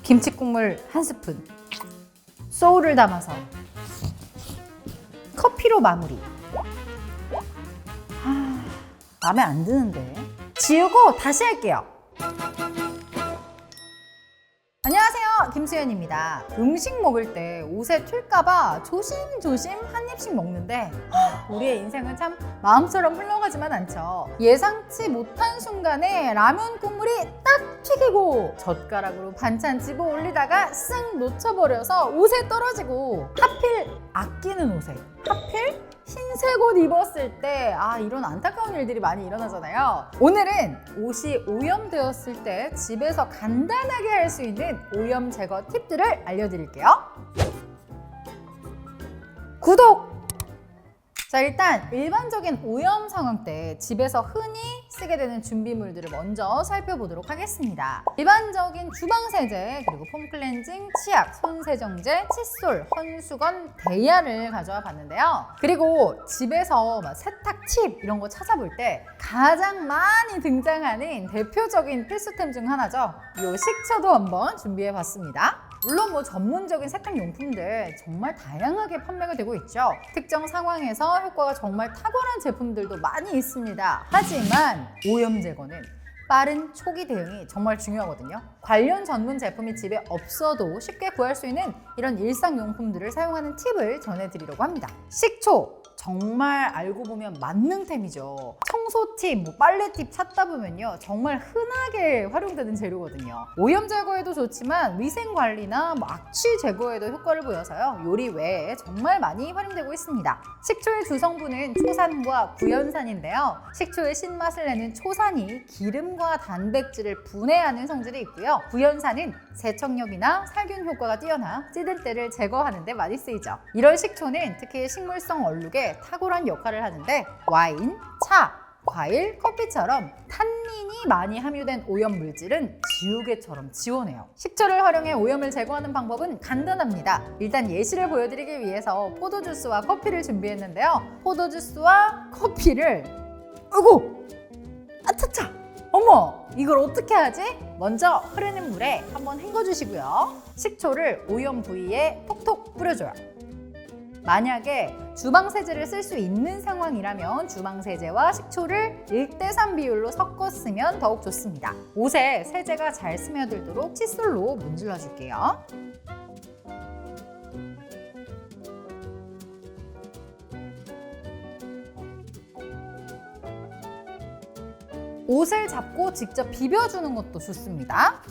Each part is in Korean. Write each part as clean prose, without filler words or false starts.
김치 국물 1스푼, 소울을 담아서 커피로 마무리. 마음에 안 드는데. 지우고 다시 할게요. 안녕하세요, 김수연입니다. 음식 먹을 때 옷에 튈까봐 조심조심 한 입씩 먹는데 우리의 인생은 참 마음처럼 흘러가지만 않죠. 예상치 못한 순간에 라면 국물이 딱 튀기고 젓가락으로 반찬 집어 올리다가 쓱 놓쳐버려서 옷에 떨어지고, 하필 아끼는 옷에, 하필 흰색 옷 입었을 때 이런 안타까운 일들이 많이 일어나잖아요. 오늘은 옷이 오염되었을 때 집에서 간단하게 할 수 있는 오염 제거 팁들을 알려드릴게요. 구독! 자, 일단 일반적인 오염 상황 때 집에서 흔히 쓰게 되는 준비물들을 먼저 살펴보도록 하겠습니다. 일반적인 주방 세제, 그리고 폼 클렌징, 치약, 손 세정제, 칫솔, 헌수건, 대야를 가져와 봤는데요. 그리고 집에서 세탁 팁 이런 거 찾아볼 때 가장 많이 등장하는 대표적인 필수템 중 하나죠. 이 식초도 한번 준비해 봤습니다. 물론 전문적인 세탁용품들 정말 다양하게 판매가 되고 있죠. 특정 상황에서 효과가 정말 탁월한 제품들도 많이 있습니다. 하지만 오염 제거는 빠른 초기 대응이 정말 중요하거든요. 관련 전문 제품이 집에 없어도 쉽게 구할 수 있는 이런 일상용품들을 사용하는 팁을 전해드리려고 합니다. 식초! 정말 알고 보면 만능템이죠. 청소팁, 빨래팁 찾다 보면요, 정말 흔하게 활용되는 재료거든요. 오염 제거에도 좋지만 위생관리나 악취 제거에도 효과를 보여서요, 요리 외에 정말 많이 활용되고 있습니다. 식초의 주성분은 초산과 구연산인데요. 식초의 신맛을 내는 초산이 기름과 단백질을 분해하는 성질이 있고요. 구연산은 세척력이나 살균 효과가 뛰어나 찌들 때를 제거하는 데 많이 쓰이죠. 이런 식초는 특히 식물성 얼룩에 탁월한 역할을 하는데, 와인, 차, 과일, 커피처럼 탄닌이 많이 함유된 오염 물질은 지우개처럼 지워내요. 식초를 활용해 오염을 제거하는 방법은 간단합니다. 일단 예시를 보여드리기 위해서 포도주스와 커피를 준비했는데요. 포도주스와 커피를 아차차! 어머! 이걸 어떻게 하지? 먼저 흐르는 물에 한번 헹궈주시고요. 식초를 오염 부위에 톡톡 뿌려줘요. 만약에 주방세제를 쓸 수 있는 상황이라면 주방세제와 식초를 1:3 비율로 섞어 쓰면 더욱 좋습니다. 옷에 세제가 잘 스며들도록 칫솔로 문질러 줄게요. 옷을 잡고 직접 비벼주는 것도 좋습니다.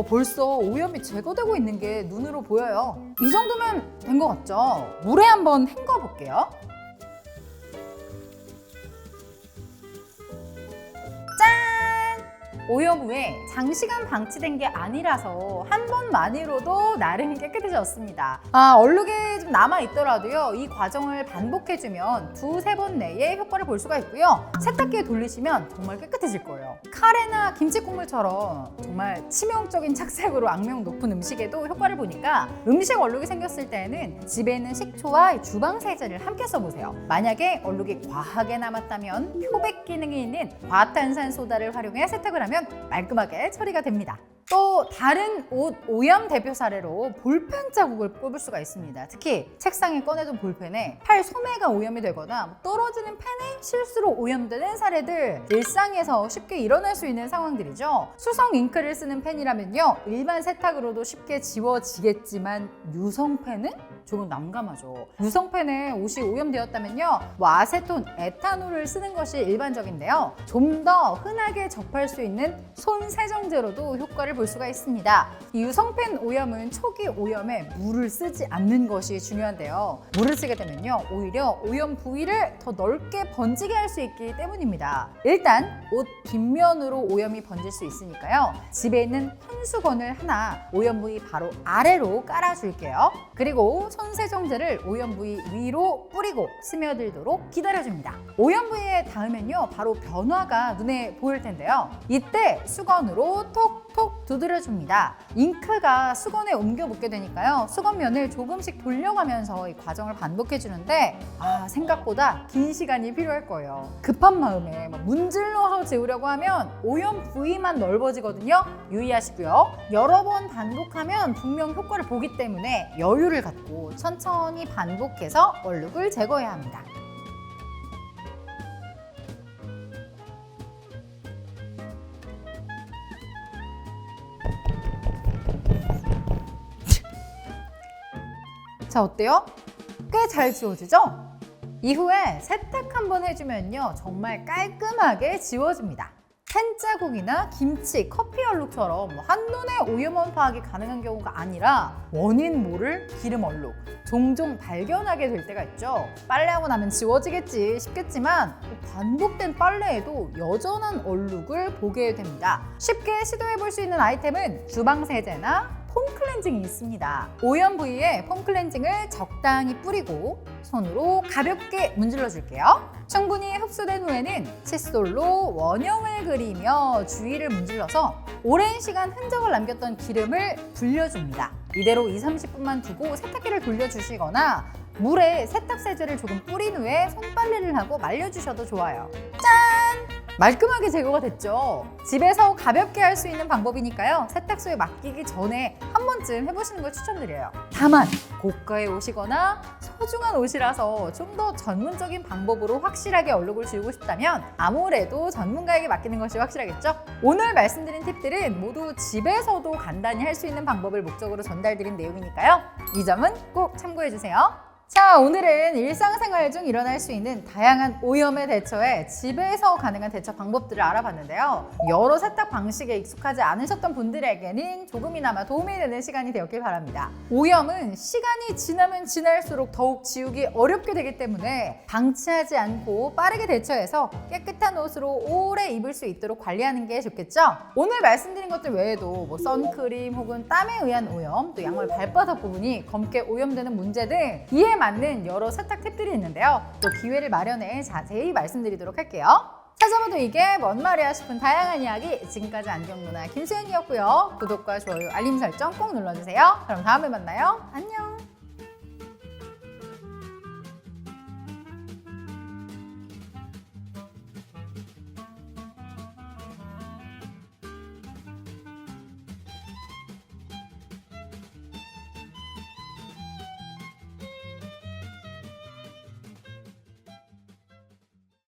벌써 오염이 제거되고 있는 게 눈으로 보여요. 이 정도면 된 것 같죠? 물에 한번 헹궈 볼게요. 오염 후에 장시간 방치된 게 아니라서 한 번만으로도 나름 깨끗해졌습니다. 얼룩이 좀 남아있더라도요, 이 과정을 반복해주면 2-3번 내에 효과를 볼 수가 있고요. 세탁기에 돌리시면 정말 깨끗해질 거예요. 카레나 김치 국물처럼 정말 치명적인 착색으로 악명 높은 음식에도 효과를 보니까 음식 얼룩이 생겼을 때는 집에 있는 식초와 주방 세제를 함께 써보세요. 만약에 얼룩이 과하게 남았다면 표백 기능이 있는 과탄산소다를 활용해 세탁을 하면 말끔하게 처리가 됩니다. 또 다른 옷 오염 대표 사례로 볼펜 자국을 꼽을 수가 있습니다. 특히 책상에 꺼내둔 볼펜에 팔 소매가 오염이 되거나 떨어지는 펜에 실수로 오염되는 사례들, 일상에서 쉽게 일어날 수 있는 상황들이죠. 수성 잉크를 쓰는 펜이라면요, 일반 세탁으로도 쉽게 지워지겠지만 유성펜은 조금 난감하죠. 유성펜에 옷이 오염되었다면요, 아세톤, 에탄올을 쓰는 것이 일반적인데요. 좀 더 흔하게 접할 수 있는 손 세정제로도 효과를 볼 수가 있습니다. 이 유성펜 오염은 초기 오염에 물을 쓰지 않는 것이 중요한데요. 물을 쓰게 되면요, 오히려 오염 부위를 더 넓게 번지게 할 수 있기 때문입니다. 일단 옷 뒷면으로 오염이 번질 수 있으니까요, 집에 있는 혼수건을 하나 오염 부위 바로 아래로 깔아줄게요. 그리고 손 세정제를 오염 부위 위로 뿌리고 스며들도록 기다려줍니다. 오염 부위에 닿으면요, 바로 변화가 눈에 보일 텐데요. 이때 수건으로 톡톡 두드려줍니다. 잉크가 수건에 옮겨 묻게 되니까요. 수건면을 조금씩 돌려가면서 이 과정을 반복해주는데 생각보다 긴 시간이 필요할 거예요. 급한 마음에 문질러서 지우려고 하면 오염 부위만 넓어지거든요. 유의하시고요. 여러 번 반복하면 분명 효과를 보기 때문에 여유를 갖고 천천히 반복해서 얼룩을 제거해야 합니다. 자, 어때요? 꽤 잘 지워지죠? 이후에 세탁 한번 해주면요, 정말 깔끔하게 지워집니다. 팬자국이나 김치, 커피 얼룩처럼 한눈에 오염원 파악이 가능한 경우가 아니라 원인 모를 기름 얼룩 종종 발견하게 될 때가 있죠. 빨래하고 나면 지워지겠지 싶겠지만 반복된 빨래에도 여전한 얼룩을 보게 됩니다. 쉽게 시도해 볼 수 있는 아이템은 주방 세제나 폼 클렌징이 있습니다. 오염 부위에 폼 클렌징을 적당히 뿌리고 손으로 가볍게 문질러 줄게요. 충분히 흡수된 후에는 칫솔로 원형을 그리며 주위를 문질러서 오랜 시간 흔적을 남겼던 기름을 불려줍니다. 이대로 20-30분만 두고 세탁기를 돌려주시거나 물에 세탁세제를 조금 뿌린 후에 손빨래를 하고 말려주셔도 좋아요. 짠! 말끔하게 제거가 됐죠. 집에서 가볍게 할 수 있는 방법이니까요. 세탁소에 맡기기 전에 한 번쯤 해보시는 걸 추천드려요. 다만 고가의 옷이거나 소중한 옷이라서 좀 더 전문적인 방법으로 확실하게 얼룩을 지우고 싶다면 아무래도 전문가에게 맡기는 것이 확실하겠죠? 오늘 말씀드린 팁들은 모두 집에서도 간단히 할 수 있는 방법을 목적으로 전달드린 내용이니까요. 이 점은 꼭 참고해주세요. 자, 오늘은 일상생활 중 일어날 수 있는 다양한 오염에 대처해 집에서 가능한 대처 방법들을 알아봤는데요. 여러 세탁 방식에 익숙하지 않으셨던 분들에게는 조금이나마 도움이 되는 시간이 되었길 바랍니다. 오염은 시간이 지나면 지날수록 더욱 지우기 어렵게 되기 때문에 방치하지 않고 빠르게 대처해서 깨끗한 옷으로 오래 입을 수 있도록 관리하는 게 좋겠죠? 오늘 말씀드린 것들 외에도 선크림 혹은 땀에 의한 오염, 또 양말 발바닥 부분이 검게 오염되는 문제 등 이에 맞는 여러 세탁 팁들이 있는데요. 또 기회를 마련해 자세히 말씀드리도록 할게요. 찾아봐도 이게 뭔 말이야 싶은 다양한 이야기, 지금까지 안경누나 김수현이었고요. 구독과 좋아요, 알림 설정 꼭 눌러주세요. 그럼 다음에 만나요. 안녕.